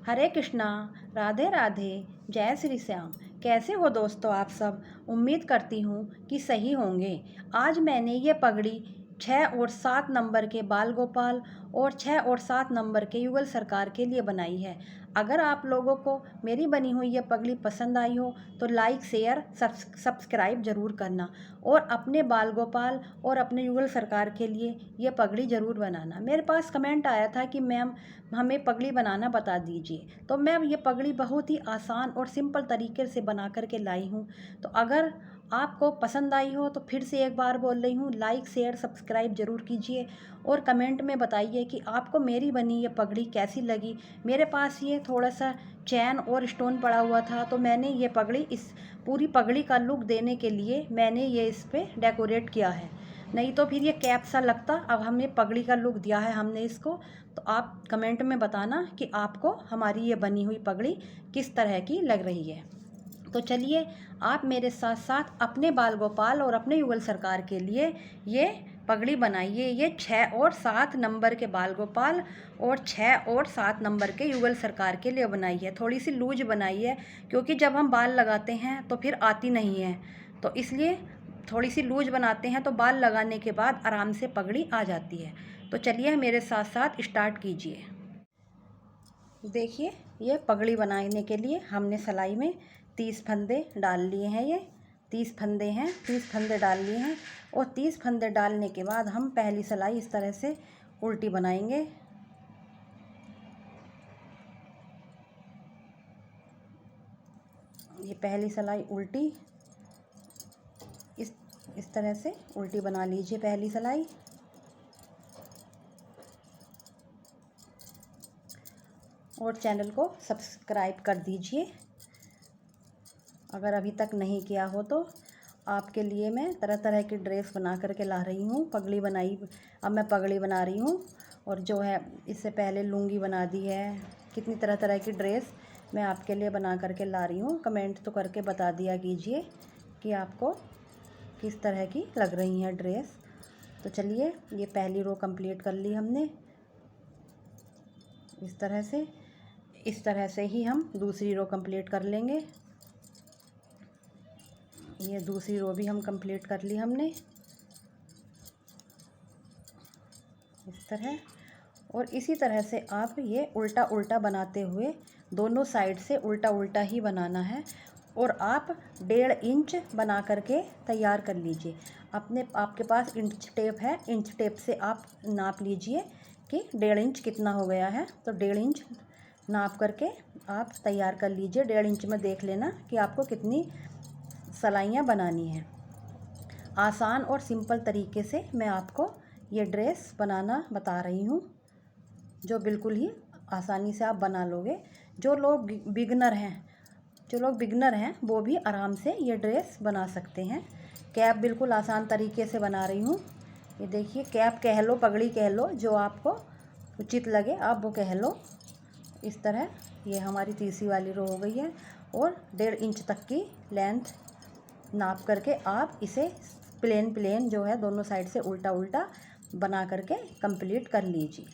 हरे कृष्णा, राधे राधे, जय श्री श्याम। कैसे हो दोस्तों आप सब? उम्मीद करती हूँ कि सही होंगे। आज मैंने ये पगड़ी 6 और 7 नंबर के बाल गोपाल और 6 और 7 नंबर के युगल सरकार के लिए बनाई है। अगर आप लोगों को मेरी बनी हुई ये पगड़ी पसंद आई हो तो लाइक शेयर सब्सक्राइब ज़रूर करना और अपने बाल गोपाल और अपने युगल सरकार के लिए ये पगड़ी ज़रूर बनाना। मेरे पास कमेंट आया था कि मैम हमें पगड़ी बनाना बता दीजिए, तो मैं ये पगड़ी बहुत ही आसान और सिंपल तरीके से बना कर के लाई हूँ। तो अगर आपको पसंद आई हो तो फिर से एक बार बोल रही हूँ, लाइक शेयर सब्सक्राइब ज़रूर कीजिए और कमेंट में बताइए कि आपको मेरी बनी ये पगड़ी कैसी लगी। मेरे पास ये थोड़ा सा चैन और स्टोन पड़ा हुआ था, तो मैंने ये पगड़ी इस पूरी पगड़ी का लुक देने के लिए मैंने ये इस पर डेकोरेट किया है, नहीं तो फिर ये कैप सा लगता। अब हमने पगड़ी का लुक दिया है हमने इसको। तो आप कमेंट में बताना कि आपको हमारी ये बनी हुई पगड़ी किस तरह की लग रही है। तो चलिए आप मेरे साथ साथ अपने बाल गोपाल और अपने युगल सरकार के लिए ये पगड़ी बनाइए। ये 6 और 7 नंबर के बाल गोपाल और 6 और 7 नंबर के युगल सरकार के लिए बनाई है। थोड़ी सी लूज बनाई है क्योंकि जब हम बाल लगाते हैं तो फिर आती नहीं है, तो इसलिए थोड़ी सी लूज बनाते हैं तो बाल लगाने के बाद आराम से पगड़ी आ जाती है। तो चलिए मेरे साथ साथ स्टार्ट कीजिए। देखिए, ये पगड़ी बनाने के लिए हमने सिलाई में 30 फंदे डाल लिए हैं। ये 30 फंदे हैं, 30 फंदे डाल लिए हैं और 30 फंदे डालने के बाद हम पहली सिलाई इस तरह से उल्टी बनाएंगे। ये पहली सिलाई उल्टी इस तरह से उल्टी बना लीजिए पहली सिलाई। और चैनल को सब्सक्राइब कर दीजिए अगर अभी तक नहीं किया हो तो। आपके लिए मैं तरह तरह की ड्रेस बना करके ला रही हूँ। पगड़ी बनाई, अब मैं पगड़ी बना रही हूँ और जो है इससे पहले लुंगी बना दी है। कितनी तरह तरह की ड्रेस मैं आपके लिए बना करके ला रही हूँ। कमेंट तो करके बता दिया कीजिए कि आपको किस तरह की लग रही है ड्रेस। तो चलिए, ये पहली रो कंप्लीट कर ली हमने। इस तरह से ही हम दूसरी रो कंप्लीट कर लेंगे। ये दूसरी रो भी हम कंप्लीट कर ली हमने इस तरह। और इसी तरह से आप ये उल्टा उल्टा बनाते हुए दोनों साइड से उल्टा उल्टा ही बनाना है। और आप 1.5 इंच बना करके तैयार कर लीजिए। आपके पास इंच टेप है, इंच टेप से आप नाप लीजिए कि 1.5 इंच कितना हो गया है। तो 1.5 इंच नाप करके आप तैयार कर लीजिए। 1.5 इंच में देख लेना कि आपको कितनी सिलाइयाँ बनानी हैं। आसान और सिंपल तरीके से मैं आपको ये ड्रेस बनाना बता रही हूँ, जो बिल्कुल ही आसानी से आप बना लोगे। जो लोग बिगनर हैं वो भी आराम से ये ड्रेस बना सकते हैं। कैप बिल्कुल आसान तरीके से बना रही हूँ। ये देखिए, कैप कह लो, पगड़ी कह लो, जो आपको उचित लगे आप वो कह लो। इस तरह ये हमारी तीसरी वाली रो हो गई है। और 1.5 इंच तक की लेंथ नाप करके आप इसे प्लेन जो है दोनों साइड से उल्टा उल्टा बना करके कंप्लीट कर लीजिए।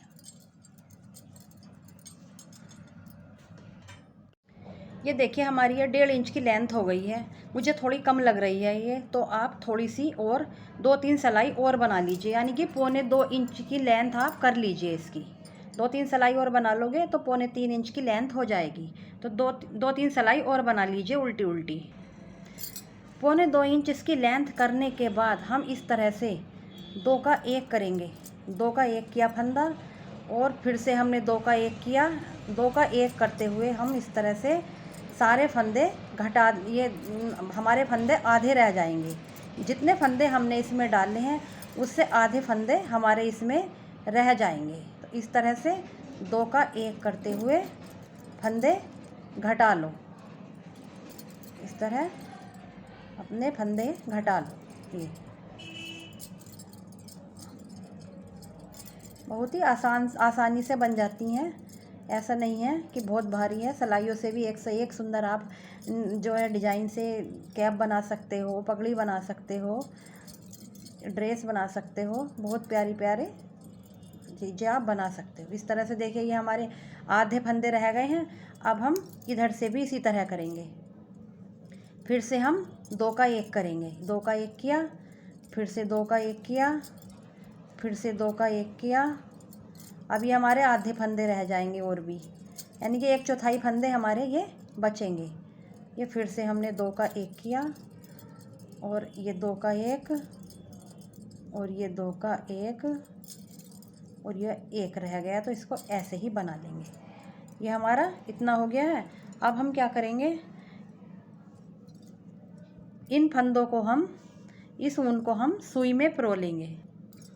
ये देखिए, हमारी ये 1.5 इंच की लेंथ हो गई है। मुझे थोड़ी कम लग रही है ये, तो आप थोड़ी सी और 2-3 सिलाई और बना लीजिए, यानी कि 2.25 इंच की लेंथ आप कर लीजिए इसकी। 2-3 सिलाई और बना लोगे तो 3.25 इंच की लेंथ हो जाएगी। तो 2-3 सिलाई और बना लीजिए उल्टी उल्टी। 2.25 इंच इसकी लेंथ करने के बाद हम इस तरह से 2 का 1 करेंगे। 2 का 1 किया फंदा और फिर से हमने 2 का 1 किया। 2 का 1 करते हुए हम इस तरह से सारे फंदे घटा, ये हमारे फंदे आधे रह जाएंगे। जितने फंदे हमने इसमें डाले हैं उससे आधे फंदे हमारे इसमें रह जाएंगे। तो इस तरह से 2 का 1 करते हुए फंदे घटा लो। इस तरह अपने फंदे घटा लो। ये बहुत ही आसानी से बन जाती हैं। ऐसा नहीं है कि बहुत भारी है। सिलाइयों से भी एक से एक सुंदर आप जो है डिजाइन से कैप बना सकते हो, पगड़ी बना सकते हो, ड्रेस बना सकते हो। बहुत प्यारी प्यारे चीज़ें आप बना सकते हो। इस तरह से देखिए, ये हमारे आधे फंदे रह गए हैं। अब हम इधर से भी इसी तरह करेंगे। फिर से हम 2 का 1 करेंगे। 2 का 1 किया, फिर से 2 का 1 किया, फिर से 2 का 1 किया। अभी हमारे आधे फंदे रह जाएंगे और भी, यानी कि 1/4 फंदे हमारे ये बचेंगे। ये फिर से हमने 2 का 1 किया और ये 2 का 1 और ये 2 का 1 और ये 1 रह गया, तो इसको ऐसे ही बना लेंगे। ये हमारा इतना हो गया है। अब हम क्या करेंगे, इन फंदों को हम, इस ऊन को हम सुई में पिरो लेंगे।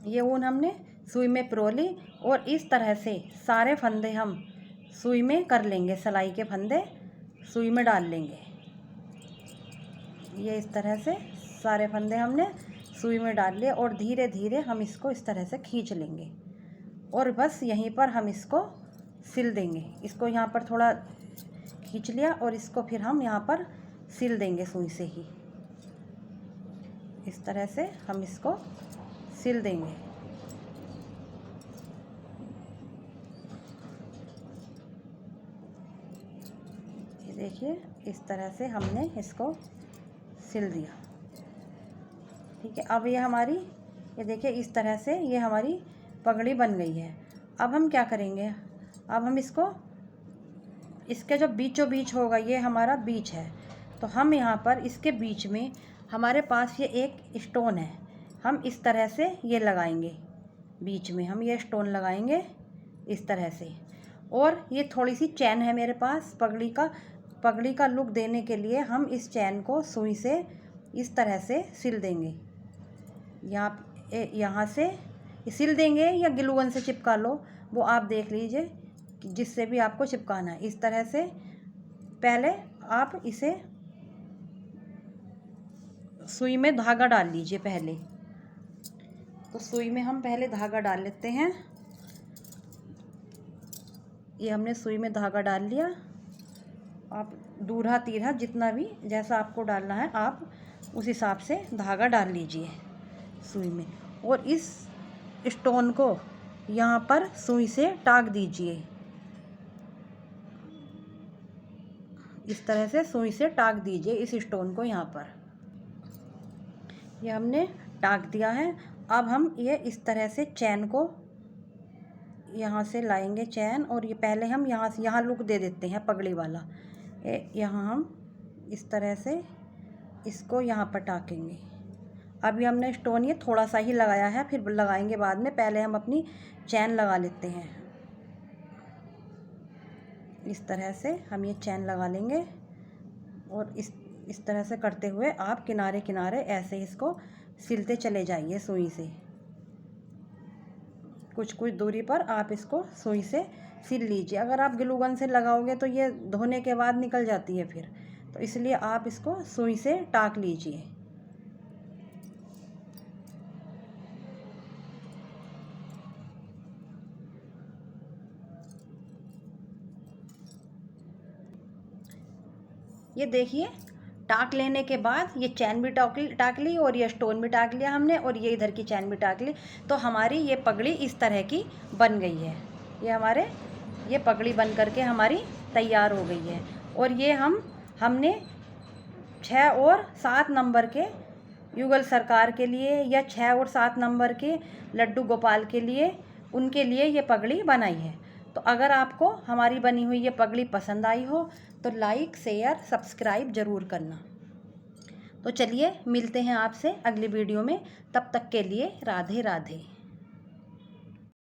ये ऊन हमने सुई में पिरो ली और इस तरह से सारे फंदे हम सुई में कर लेंगे। सिलाई के फंदे सुई में डाल लेंगे। ये इस तरह से सारे फंदे हमने सुई में डाल लिए और धीरे धीरे हम इसको इस तरह से खींच लेंगे और बस यहीं पर हम इसको सिल देंगे। इसको यहाँ पर थोड़ा खींच लिया और इसको फिर हम यहाँ पर सिल देंगे सुई से ही। इस तरह से हम इसको सिल देंगे। ये देखिए, इस तरह से हमने इसको सिल दिया। ठीक है, अब ये हमारी, ये देखिए इस तरह से ये हमारी पगड़ी बन गई है। अब हम क्या करेंगे, अब हम इसको, इसके जो बीचों बीच होगा, ये हमारा बीच है, तो हम यहाँ पर इसके बीच में हमारे पास ये एक स्टोन है, हम इस तरह से ये लगाएंगे। बीच में हम ये स्टोन लगाएंगे इस तरह से। और ये थोड़ी सी चैन है मेरे पास पगड़ी का लुक देने के लिए हम इस चैन को सुई से इस तरह से सिल देंगे। यहाँ से सिल देंगे या ग्लू गन से चिपका लो, वो आप देख लीजिए जिससे भी आपको चिपकाना है। इस तरह से पहले आप इसे सुई में धागा डाल लीजिए पहले। तो सुई में हम पहले धागा डाल लेते हैं। ये हमने सुई में धागा डाल लिया। आप दूल्हा तील्हा जितना भी जैसा आपको डालना है आप उस हिसाब से धागा डाल लीजिए सुई में और इस स्टोन को यहाँ पर सुई से टाक दीजिए। इस तरह से सुई से टाक दीजिए इस स्टोन को यहाँ पर। ये हमने टाक दिया है। अब हम ये इस तरह से चैन को यहाँ से लाएंगे चैन, और ये पहले हम यहाँ लुक दे देते हैं पगड़ी वाला। यहाँ हम इस तरह से इसको यहाँ पर टाकेंगे। अभी हमने स्टोन ये थोड़ा सा ही लगाया है, फिर लगाएंगे बाद में। पहले हम अपनी चैन लगा लेते हैं। इस तरह से हम ये चैन लगा लेंगे और इस तरह से करते हुए आप किनारे किनारे ऐसे इसको सिलते चले जाइए सुई से। कुछ कुछ दूरी पर आप इसको सुई से सिल लीजिए। अगर आप ग्लू गन से लगाओगे तो ये धोने के बाद निकल जाती है फिर, तो इसलिए आप इसको सुई से टाक लीजिए। ये देखिए, टाक लेने के बाद ये चैन भी टाक ली और ये स्टोन भी टाक लिया हमने और ये इधर की चैन भी टाक ली, तो हमारी ये पगड़ी इस तरह की बन गई है। ये पगड़ी बन करके हमारी तैयार हो गई है। और ये हमने 6 और 7 नंबर के युगल सरकार के लिए या 6 और 7 नंबर के लड्डू गोपाल के लिए, उनके लिए ये पगड़ी बनाई है। तो अगर आपको हमारी बनी हुई ये पगड़ी पसंद आई हो तो लाइक शेयर सब्सक्राइब ज़रूर करना। तो चलिए मिलते हैं आपसे अगली वीडियो में, तब तक के लिए राधे राधे।